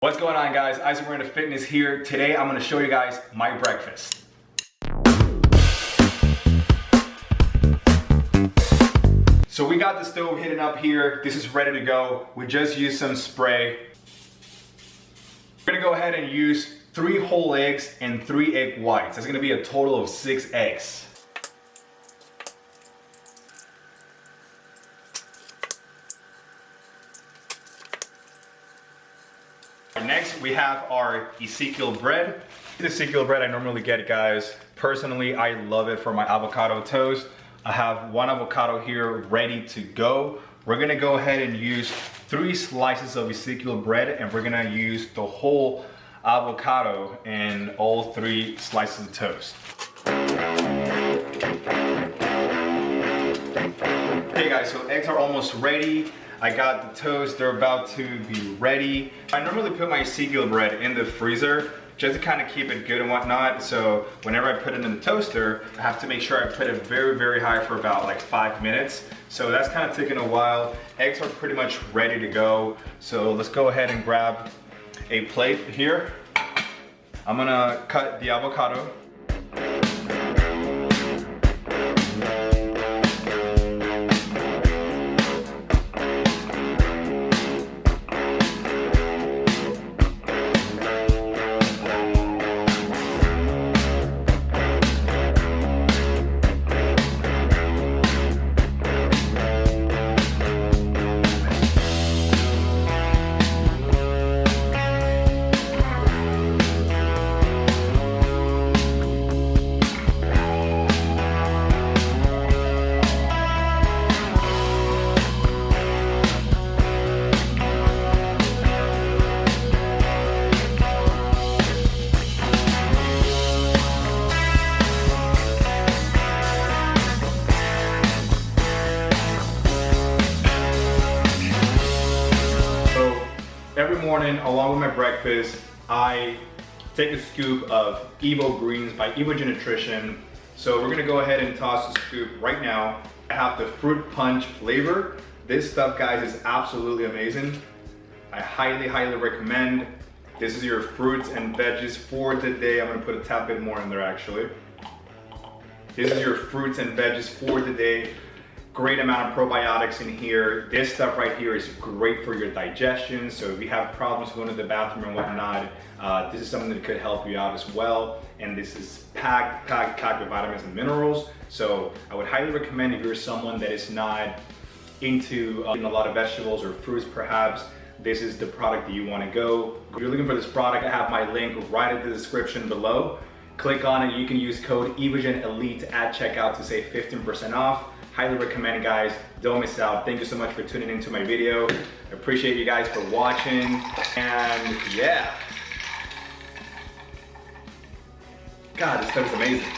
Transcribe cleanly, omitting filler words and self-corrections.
What's going on, guys? Isaac Miranda Fitness here. Today I'm going to show you guys my breakfast. So we got the stove heating up here. This is ready to go. We just used some spray. We're going to go ahead and use 3 whole eggs and 3 egg whites. That's going to be a total of 6 eggs. Next, we have our Ezekiel bread. This Ezekiel bread I normally get, guys. Personally, I love it for my avocado toast. I have 1 avocado here ready to go. We're gonna go ahead and use 3 slices of Ezekiel bread, and we're gonna use the whole avocado in all 3 slices of toast. Okay guys, so eggs are almost ready. I got the toast, they're about to be ready. I normally put my Ezekiel bread in the freezer just to kind of keep it good and whatnot. So whenever I put it in the toaster, I have to make sure I put it very, very high for about like 5 minutes. So that's kind of taking a while. Eggs are pretty much ready to go. So let's go ahead and grab a plate here. I'm gonna cut the avocado. Every morning, along with my breakfast, I take a scoop of Evo Greens by Evogen Nutrition. So we're gonna go ahead and toss the scoop right now. I have the fruit punch flavor. This stuff, guys, is absolutely amazing. I highly, highly recommend. This is your fruits and veggies for the day. I'm gonna put a tad bit more in there, actually. This is your fruits and veggies for the day. Great amount of probiotics in here. This stuff right here is great for your digestion. So if you have problems going to the bathroom and whatnot, this is something that could help you out as well. And this is packed with vitamins and minerals. So I would highly recommend, if you're someone that is not into eating a lot of vegetables or fruits perhaps, this is the product that you want to go. If you're looking for this product, I have my link right in the description below. Click on it. You can use code Evogen Elite at checkout to save 15% off. Highly recommend it, guys. Don't miss out. Thank you so much for tuning into my video. I appreciate you guys for watching. And yeah. God, this stuff is amazing.